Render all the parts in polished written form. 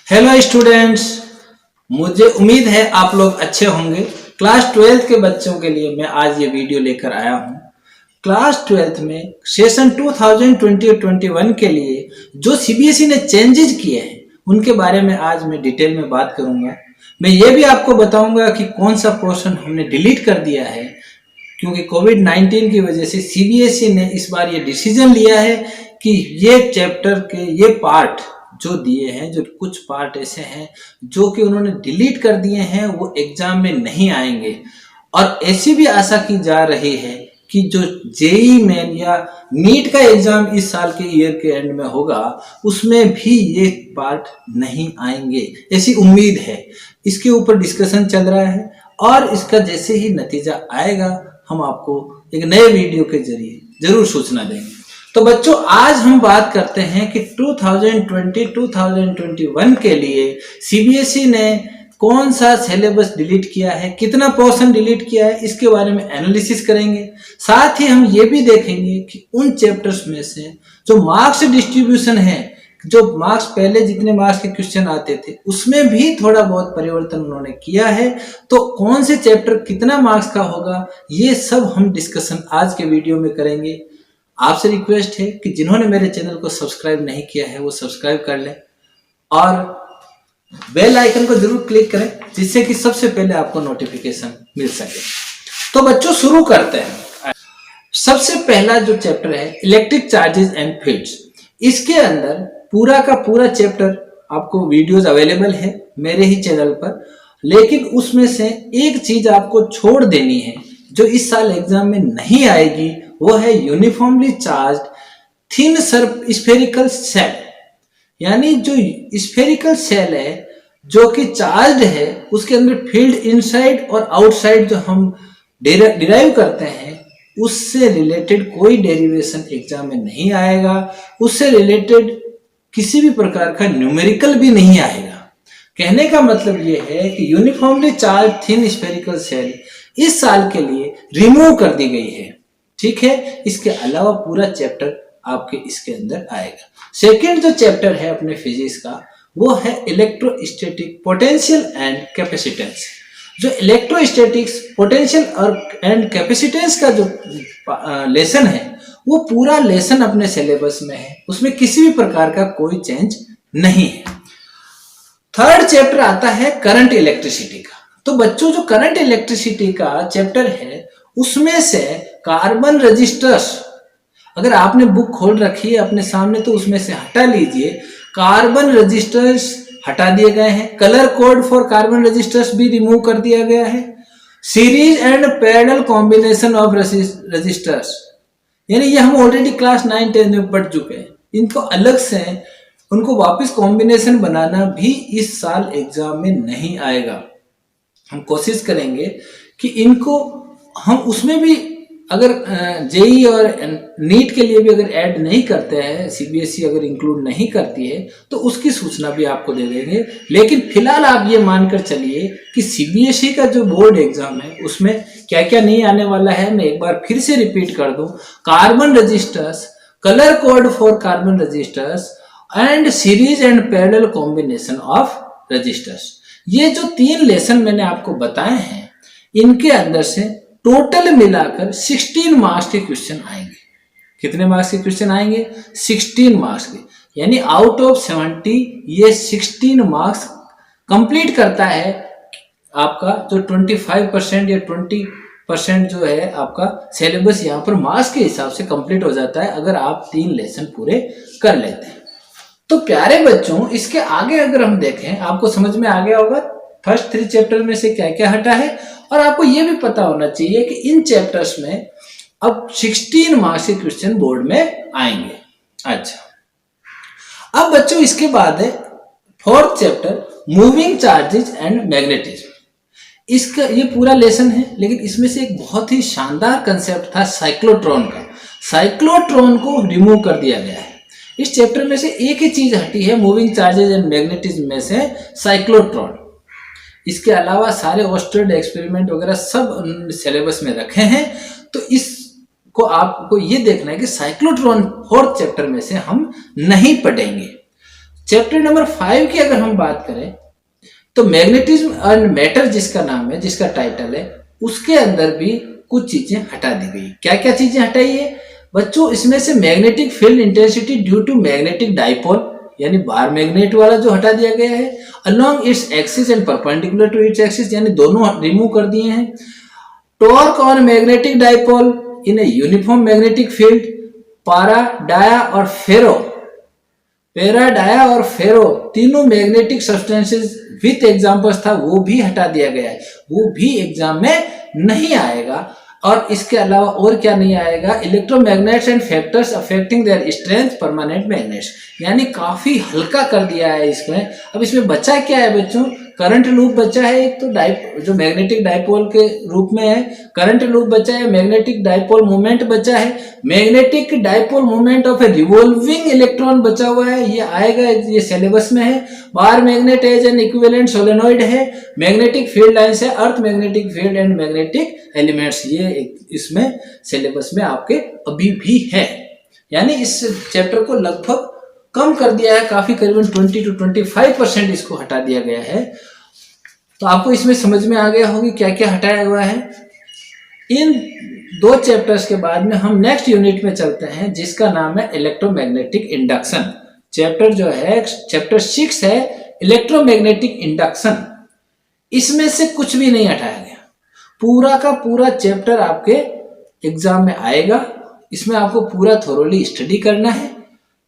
Hello students, मुझे उम्मीद है आप लोग अच्छे होंगे। क्लास 12th के बच्चों के लिए मैं आज ये वीडियो लेकर आया हूँ। क्लास 12th में सेशन 2020-21 के लिए जो सीबीएसई ने चेंजेस किए हैं उनके बारे में आज मैं डिटेल में बात करूंगा। मैं ये भी आपको बताऊंगा कि कौन सा पोर्शन हमने डिलीट कर दिया है, क्योंकि कोविड-19 की वजह से सीबीएसई ने इस बार ये डिसीजन लिया है कि ये चैप्टर के ये पार्ट जो दिए हैं, जो कुछ पार्ट ऐसे हैं जो कि उन्होंने डिलीट कर दिए हैं, वो एग्जाम में नहीं आएंगे। और ऐसी भी आशा की जा रही है कि जो जेई मेन या नीट का एग्जाम इस साल के ईयर के एंड में होगा उसमें भी ये पार्ट नहीं आएंगे, ऐसी उम्मीद है। इसके ऊपर डिस्कशन चल रहा है और इसका जैसे ही नतीजा आएगा हम आपको एक नए वीडियो के जरिए जरूर सूचना देंगे। तो बच्चों, आज हम बात करते हैं कि 2020-2021 के लिए सीबीएसई ने कौन सा सिलेबस डिलीट किया है, कितना पोर्शन डिलीट किया है, इसके बारे में एनालिसिस करेंगे। साथ ही हम ये भी देखेंगे कि उन चैप्टर्स में से जो मार्क्स डिस्ट्रीब्यूशन है, जो मार्क्स पहले जितने मार्क्स के क्वेश्चन आते थे उसमें भी थोड़ा बहुत परिवर्तन उन्होंने किया है। तो कौन से चैप्टर कितना मार्क्स का होगा, ये सब हम डिस्कशन आज के वीडियो में करेंगे। आपसे रिक्वेस्ट है कि जिन्होंने मेरे चैनल को सब्सक्राइब नहीं किया है वो सब्सक्राइब कर लें और बेल आइकन को जरूर क्लिक करें, जिससे कि सबसे पहले आपको नोटिफिकेशन मिल सके। तो बच्चों, शुरू करते हैं। सबसे पहला जो चैप्टर है इलेक्ट्रिक चार्जेस एंड फील्ड्स, इसके अंदर पूरा का पूरा चैप्टर आपको वीडियोस अवेलेबल है मेरे ही चैनल पर, लेकिन उसमें से एक चीज आपको छोड़ देनी है जो इस साल एग्जाम में नहीं आएगी, वो है uniformly charged thin spherical shell. यानी जो स्फेरिकल सेल है जो कि चार्ज्ड है, उसके अंदर फील्ड इनसाइड और आउटसाइड जो हम डिराइव करते हैं उससे रिलेटेड कोई डेरिवेशन एग्जाम में नहीं आएगा। उससे रिलेटेड किसी भी प्रकार का न्यूमेरिकल भी नहीं आएगा। कहने का मतलब ये है कि uniformly charge thin spherical shell इस साल के लिए रिमूव कर दी गई है, ठीक है। इसके अलावा पूरा चैप्टर आपके इसके अंदर आएगा। सेकेंड जो चैप्टर है अपने फिजिक्स का, वो है इलेक्ट्रोस्टैटिक पोटेंशियल एंड कैपेसिटेंस। जो इलेक्ट्रोस्टैटिक्स पोटेंशियल और एंड कैपेसिटेंस का जो लेसन है वो पूरा लेसन अपने सिलेबस में है, उसमें किसी भी प्रकार का कोई चेंज नहीं है। थर्ड चैप्टर आता है करंट इलेक्ट्रिसिटी का। तो बच्चों, जो करंट इलेक्ट्रिसिटी का चैप्टर है उसमें से कार्बन रजिस्टर्स, अगर आपने बुक खोल रखी है अपने सामने तो उसमें से हटा लीजिए। कार्बन रजिस्टर्स हटा दिए गए हैं। Colour code for carbon resistors भी रिमूव कर दिया गया है। Series and parallel combination of resistors, यानी ये हम ऑलरेडी क्लास 9-10 में पढ़ चुके हैं। इनको अलग से उनको वापस कॉम्बिनेशन बनाना भी इस साल एग्जाम में नहीं आएगा। हम कोशिश करेंगे कि इनको हम उसमें भी, अगर जेई और नीट के लिए भी अगर ऐड नहीं करते हैं, सीबीएसई अगर इंक्लूड नहीं करती है तो उसकी सूचना भी आपको दे देंगे। लेकिन फिलहाल आप ये मानकर चलिए कि सीबीएसई का जो बोर्ड एग्जाम है उसमें क्या क्या नहीं आने वाला है, मैं एक बार फिर से रिपीट कर दूं। Carbon resistors, colour code for carbon resistors and series and parallel combination of resistors, ये जो 3 लेसन मैंने आपको बताए हैं, इनके अंदर से टोटल मिलाकर 16 मार्क्स के क्वेश्चन आएंगे। कितने मार्क्स के क्वेश्चन आएंगे? 16 मार्क्स के, यानी आउट ऑफ 70 ये 16 मार्क्स कंप्लीट करता है आपका जो 25% या 20% जो है आपका सिलेबस यहाँ पर मार्क्स के हिसाब से कंप्लीट हो जाता है अगर आप 3 लेसन पूरे कर लेते हैं। तो प्यारे बच्चों, इसके आगे अगर हम देखें, आपको समझ में आ गया होगा फर्स्ट 3 चैप्टर में से क्या क्या हटा है, और आपको यह भी पता होना चाहिए कि इन चैप्टर्स में अब 16 मार्क्स के क्वेश्चन बोर्ड में आएंगे। अच्छा, अब बच्चों इसके बाद है 4th chapter moving charges and magnetism. इसका ये पूरा लेसन है, लेकिन इसमें से एक बहुत ही शानदार कंसेप्ट था साइक्लोट्रॉन का। साइक्लोट्रॉन को रिमूव कर दिया गया है। इस चैप्टर में से एक ही चीज हटी है, मूविंग चार्जेस एंड मैग्नेटिज्म में से साइक्लोट्रॉन। इसके अलावा सारे ऑस्टर्ड एक्सपेरिमेंट वगैरह सब सिलेबस में रखे हैं। तो इसको आपको ये देखना है कि साइक्लोट्रॉन 4th चैप्टर में से हम नहीं पढ़ेंगे। चैप्टर नंबर 5 की अगर हम बात करें तो मैग्नेटिज्म एंड मैटर जिसका नाम है, जिसका टाइटल है, उसके अंदर भी कुछ चीजें हटा दी गई। क्या क्या चीजें हटाई है बच्चों? इसमें से magnetic field intensity due to magnetic dipole यानी बार मैग्नेट वाला जो हटा दिया गया है, along its axis and perpendicular to its axis यानी दोनों रिमूव कर दिए हैं। Torque on magnetic dipole in a uniform magnetic field, para, dia और फेरो, पेरा, डाया और फेरो तीनों मैग्नेटिक सब्सटेंसेस विथ एग्जांपल्स था, वो भी हटा दिया गया है, वो भी एग्जाम में नहीं आएगा। और इसके अलावा और क्या नहीं आएगा? Electromagnets and factors affecting their strength permanent magnets, यानी काफी हल्का कर दिया है इसमें। अब इसमें बचा क्या है बच्चों? करंट लूप बचा है एक, तो जो मैग्नेटिक डाइपोल के रूप में है, करंट लूप बचा है, मैग्नेटिक डाइपोल मोमेंट बचा है, magnetic dipole moment of a revolving electron बचा हुआ है, ये आएगा, ये सिलेबस में है। Bar magnet as an equivalent solenoid है, मैग्नेटिक फील्ड लाइंस है, earth magnetic field and magnetic elements, ये इसमें सिलेबस में आपके अभी भी है। यानी इस चैप्टर को लगभग कम कर दिया है, काफी करीबन 20 to 25% इसको हटा दिया गया है। तो आपको इसमें समझ में आ गया होगी क्या क्या हटाया हुआ है। इन 2 चैप्टर्स के बाद में हम नेक्स्ट यूनिट में चलते हैं जिसका नाम है इलेक्ट्रोमैग्नेटिक इंडक्शन। चैप्टर जो है चैप्टर 6 है इलेक्ट्रोमैग्नेटिक इंडक्शन। इसमें से कुछ भी नहीं हटाया गया, पूरा का पूरा चैप्टर आपके एग्जाम में आएगा, इसमें आपको पूरा थोरोली स्टडी करना है।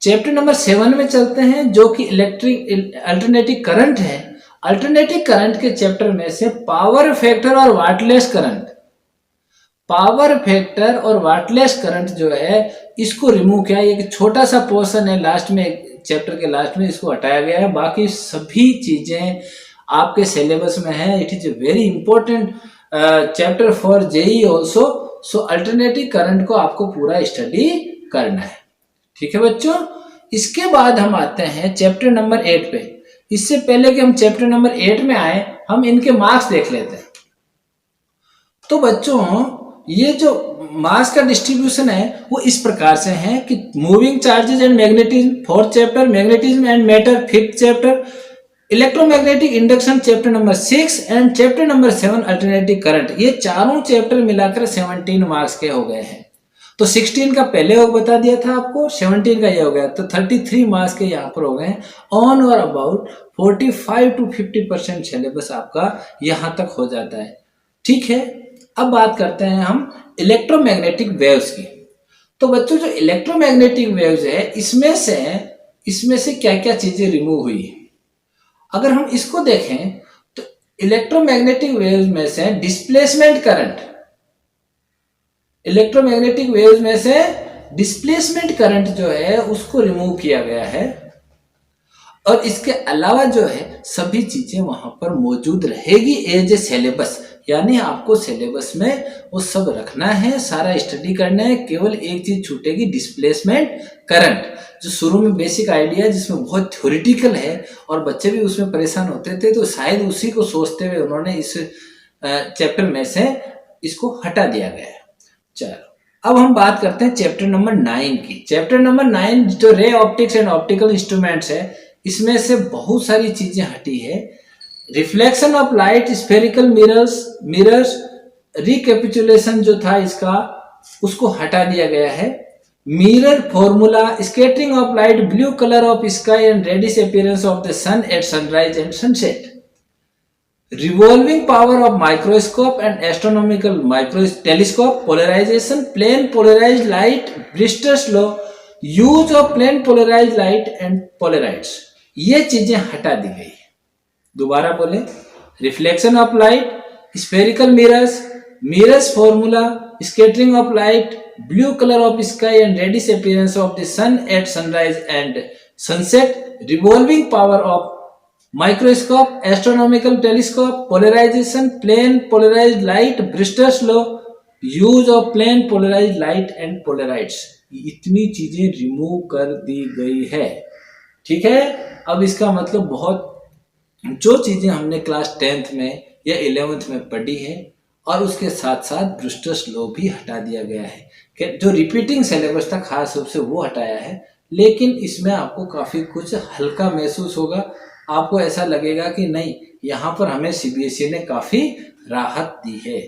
चैप्टर नंबर 7 में चलते हैं जो कि इलेक्ट्रिक अल्टरनेटिव करंट है। अल्टरनेटिव करंट के चैप्टर में से पावर फैक्टर और वाटलेस करंट, पावर फैक्टर और वाटलेस करंट जो है इसको रिमूव किया, एक छोटा सा पोर्शन है लास्ट में, चैप्टर के लास्ट में इसको हटाया गया है। बाकी सभी चीजें आपके सिलेबस में है। It is a very important chapter for JEE also. So alternative current को आपको पूरा स्टडी करना है, ठीक है बच्चों। इसके बाद हम आते हैं चैप्टर नंबर 8 पे। इससे पहले कि हम चैप्टर नंबर 8 में आए, हम इनके मार्क्स देख लेते हैं। तो बच्चों ये जो मास का डिस्ट्रीब्यूशन है वो इस प्रकार से है कि moving charges and magnetism 4th chapter, magnetism and matter 5th chapter, electromagnetic induction chapter number 6 and chapter number 7 alternative current, ये चारों चैप्टर मिलाकर 17 मार्क्स के हो गए हैं। तो 16 का पहले हो बता दिया था आपको, 17 का ये हो गया, तो 33 मार्क्स के यहाँ पर हो गए। ऑन और अबाउट 45 to 50% सिलेबस आपका यहाँ तक हो जाता है, ठीक है। अब बात करते हैं हम इलेक्ट्रोमैग्नेटिक वेव्स की। तो बच्चों जो इलेक्ट्रोमैग्नेटिक वेव्स है इसमें से क्या क्या चीजें रिमूव हुई है? अगर हम इसको देखें तो इलेक्ट्रोमैग्नेटिक वेव्स में से डिस्प्लेसमेंट करंट, इलेक्ट्रोमैग्नेटिक वेव्स में से डिस्प्लेसमेंट करंट जो है उसको रिमूव किया गया है। और इसके अलावा जो है सभी चीजें वहां पर मौजूद रहेगी एज ए सिलेबस, यानी आपको सिलेबस में वो सब रखना है, सारा स्टडी करना है। केवल एक चीज छूटेगी, डिस्प्लेसमेंट करंट, जो शुरू में बेसिक आइडिया है जिसमें बहुत थ्योरेटिकल है और बच्चे भी उसमें परेशान होते थे, तो शायद उसी को सोचते हुए उन्होंने इस चैप्टर में से इसको हटा दिया गया है। चलो अब हम बात करते हैं चैप्टर नंबर 9 की। चैप्टर नंबर 9 जो ray optics and optical instruments है, इसमें से बहुत सारी चीजें हटी है। Reflection of light, spherical mirrors, recapitulation जो था इसका उसको हटा दिया गया है। Mirror formula, scattering of light, blue colour of sky and reddish appearance of the sun at sunrise and sunset, revolving power of microscope and astronomical telescope, polarization, plane polarized light, Brewster's law, use of plane polarized light and polarides, ये चीजें हटा दी गई। दोबारा बोले, reflection of light, spherical mirrors formula, scattering of light, blue colour of sky and reddish appearance of the sun at sunrise and sunset, revolving power of microscope, astronomical telescope, polarisation, plane polarised light, Brewster's law, use of plane polarised light and polaroids, इतनी चीजें remove कर दी गई है, ठीक है। अब इसका मतलब बहुत जो चीजें हमने क्लास 10th में या 11th में पढ़ी है और उसके साथ साथ ब्रिस्टर्स लॉ भी हटा दिया गया है, कि जो रिपीटिंग सिलेबस था खास रूप से वो हटाया है। लेकिन इसमें आपको काफ़ी कुछ हल्का महसूस होगा। आपको ऐसा लगेगा कि नहीं, यहाँ पर हमें सीबीएसई ने काफ़ी राहत दी है।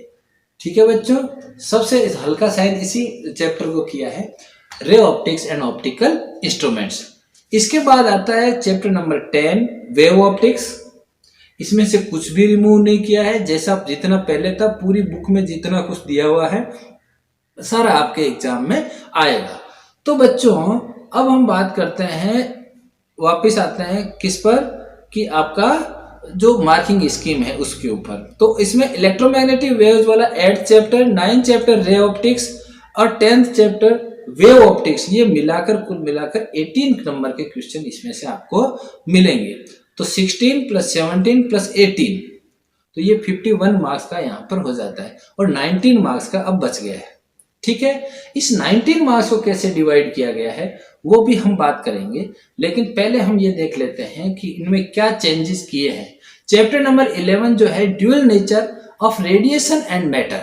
ठीक है बच्चों, सबसे हल्का साइन इसी चैप्टर को किया है, ray optics and optical instruments. इसके बाद आता है चैप्टर नंबर 10, वेव ऑप्टिक्स। इसमें से कुछ भी रिमूव नहीं किया है, जैसा जितना पहले था, पूरी बुक में जितना कुछ दिया हुआ है सारा आपके एग्जाम में आएगा। तो बच्चों अब हम बात करते हैं, वापस आते हैं किस पर, कि आपका जो मार्किंग स्कीम है उसके ऊपर। तो इसमें इलेक्ट्रोमैग्नेटिक वेव्स वाला 8th chapter, 9th chapter ray optics और 10th चैप्टर वेव ऑप्टिक्स, ये मिलाकर कुल मिलाकर 18 नंबर के क्वेश्चन इसमें से आपको मिलेंगे। तो 16 + 17 + 18, तो ये 51 मार्क्स का यहाँ पर हो जाता है, और 19 मार्क्स का अब बच गया है। ठीक है, इस 19 मार्क्स को कैसे डिवाइड किया गया है वो भी हम बात करेंगे, लेकिन पहले हम ये देख लेते हैं कि इनमें क्या चेंजेस किए हैं। चैप्टर नंबर 11 जो है dual nature of radiation and matter,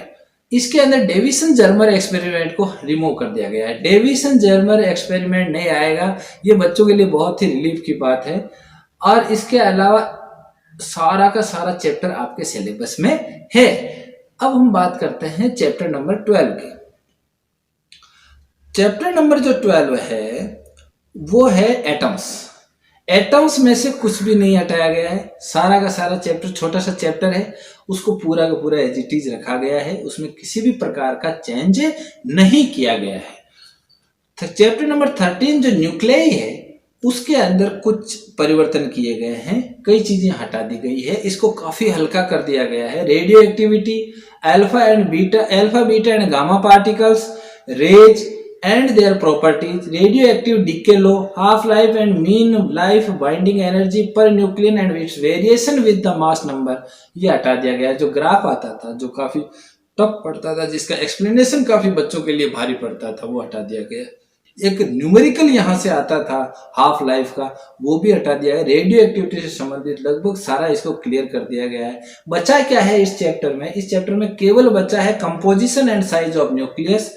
इसके अंदर डेविसन जर्मर एक्सपेरिमेंट को रिमूव कर दिया गया है। डेविसन जर्मर एक्सपेरिमेंट नहीं आएगा, ये बच्चों के लिए बहुत ही रिलीफ की बात है। और इसके अलावा सारा का सारा चैप्टर आपके सिलेबस में है। अब हम बात करते हैं चैप्टर नंबर 12 की। चैप्टर नंबर जो 12 है वो है एटम्स। एटम्स में से कुछ भी नहीं हटाया गया है, सारा का सारा चैप्टर, छोटा सा चैप्टर है, उसको पूरा का पूरा एज इट इज रखा गया है, उसमें किसी भी प्रकार का चेंज नहीं किया गया है। चैप्टर नंबर 13 जो न्यूक्लियाई है उसके अंदर कुछ परिवर्तन किए गए हैं, कई चीजें हटा दी गई है, इसको काफी हल्का कर दिया गया है। Radioactivity, alpha beta and gamma particles, rays and their properties, radioactive decay law, half life and mean life binding energy per nucleon and its variation with the mass number, ये हटा दिया गया। जो ग्राफ आता था जो काफी tough पड़ता था, जिसका एक्सप्लेनेशन काफी बच्चों के लिए भारी पड़ता था, वो हटा दिया गया। एक न्यूमेरिकल यहाँ से आता था हाफ लाइफ का, वो भी हटा दिया है। रेडियो एक्टिविटी से संबंधित लगभग सारा इसको क्लियर कर दिया गया है। बचा क्या है इस चैप्टर में? इस चैप्टर में केवल बचा है composition and size of nucleus,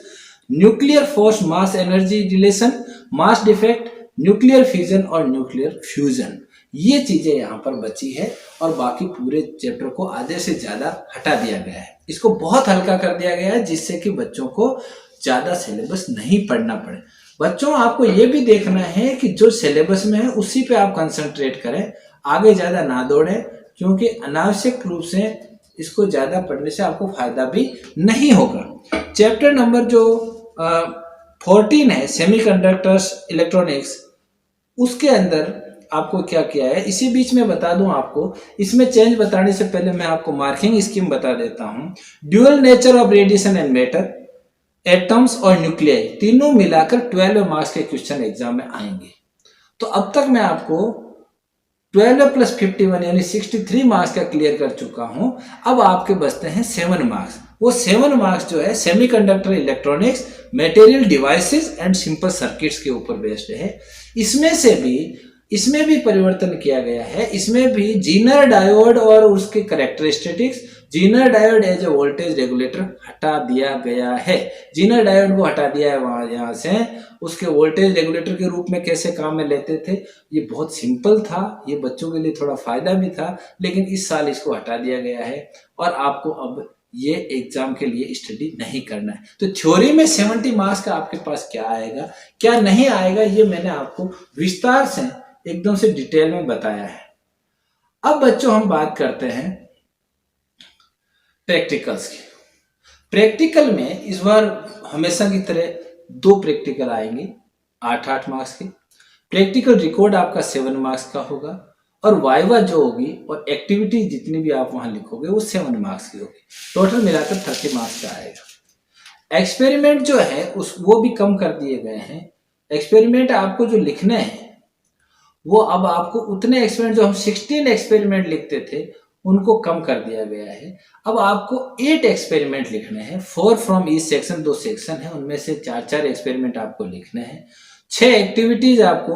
nuclear force mass energy relation, mass defect, nuclear fission और न्यूक्लियर फ्यूजन, ये चीजें यहाँ पर बची है। और बाकी पूरे चैप्टर को आधे से ज्यादा हटा दिया गया है, इसको बहुत हल्का कर दिया गया है, जिससे कि बच्चों को ज्यादा सिलेबस नहीं पढ़ना पड़े। बच्चों आपको ये भी देखना है कि जो सिलेबस में है उसी पे आप कंसंट्रेट करें, आगे ज्यादा ना दौड़े, क्योंकि अनावश्यक रूप से इसको ज्यादा पढ़ने से आपको फायदा भी नहीं होगा। चैप्टर नंबर जो 14 है सेमीकंडक्टर्स इलेक्ट्रॉनिक्स, उसके अंदर आपको क्या किया है, इसी बीच में बता दूं आपको, इसमें चेंज बताने से पहले मैं आपको मार्किंग स्कीम बता देता हूं। Dual nature of radiation and matter, atoms और न्यूक्लियाई, तीनों मिलाकर 12 मार्क्स के क्वेश्चन एग्जाम में आएंगे। तो अब तक मैं आपको 12 + 51 यानी 63 मार्क्स का क्लियर कर चुका हूं। अब आपके बचते हैं 7 मार्क्स। वो 7 मार्क्स जो है semiconductor electronics, material devices and simple circuits के ऊपर बेस्ड है। इसमें भी परिवर्तन किया गया है। इसमें भी जीनर डायोड और उसके characteristics, zener diode as a voltage regulator हटा दिया गया है। जीनर डायोड को हटा दिया है वहां, यहाँ से उसके वोल्टेज रेगुलेटर के रूप में कैसे काम में लेते थे, ये बहुत सिंपल था, ये बच्चों के लिए थोड़ा फायदा भी था, लेकिन इस साल इसको हटा दिया गया है और आपको अब ये एग्जाम के लिए स्टडी नहीं करना है। तो थ्योरी में 70 मार्क्स का आपके पास क्या आएगा क्या नहीं आएगा, ये मैंने आपको विस्तार से एकदम से डिटेल में बताया है। अब बच्चों हम बात करते हैं प्रैक्टिकल्स की। प्रैक्टिकल में इस बार हमेशा की तरह 2 प्रैक्टिकल आएंगे 8-8 मार्क्स के। प्रैक्टिकल रिकॉर्ड आपका 7 मार्क्स का होगा और वाइवा जो होगी और एक्टिविटी जितनी भी आप वहां लिखोगे वो 7 मार्क्स की होगी। टोटल मिलाकर 30 मार्क्स का आएगा। एक्सपेरिमेंट जो है वो भी कम कर दिए गए हैं। एक्सपेरिमेंट आपको जो लिखने हैं वो अब आपको उतने एक्सपेरिमेंट, जो हम 16 एक्सपेरिमेंट लिखते थे उनको कम कर दिया गया है। अब आपको 8 एक्सपेरिमेंट लिखने हैं, 4 फ्रॉम ईच सेक्शन, 2 सेक्शन है, उनमें से 4-4 एक्सपेरिमेंट आपको लिखने हैं। 6 एक्टिविटीज आपको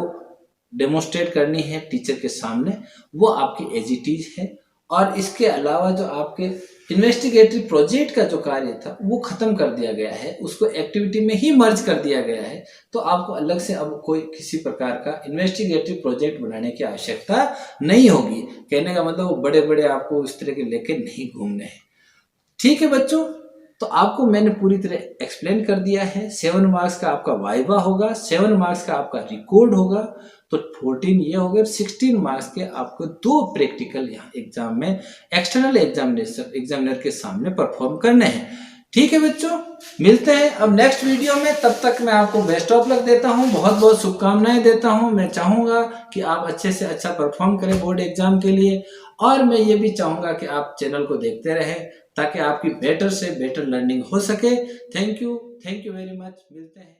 डेमोन्स्ट्रेट करनी है टीचर के सामने, वो आपकी एजिटीज है। और इसके अलावा जो आपके इन्वेस्टिगेटरी प्रोजेक्ट का जो कार्य था वो खत्म कर दिया गया है, उसको एक्टिविटी में ही मर्ज कर दिया गया है। तो आपको अलग से अब कोई किसी प्रकार का इन्वेस्टिगेटरी प्रोजेक्ट बनाने की आवश्यकता नहीं होगी। कहने का मतलब वो बड़े बड़े आपको इस तरह के लेके नहीं घूमने हैं। ठीक है बच्चों, तो आपको मैंने पूरी तरह एक्सप्लेन कर दिया है। 7 मार्क्स का आपका वाइवा होगा, 7 मार्क्स का आपका रिकॉर्ड होगा, तो 14 ये हो गए। 16 मार्क्स के आपको 2 प्रैक्टिकल यहाँ एग्जाम में एक्सटर्नल एग्जामिनर के सामने परफॉर्म करने हैं। ठीक है बच्चों, मिलते हैं अब नेक्स्ट वीडियो में। तब तक मैं आपको बेस्ट ऑफ लक देता हूँ, बहुत बहुत शुभकामनाएं देता हूँ। मैं चाहूंगा कि आप अच्छे से अच्छा परफॉर्म करें बोर्ड एग्जाम के लिए, और मैं ये भी चाहूंगा कि आप चैनल को देखते रहें ताकि आपकी बेटर से बेटर लर्निंग हो सके। थैंक यू वेरी मच, मिलते हैं।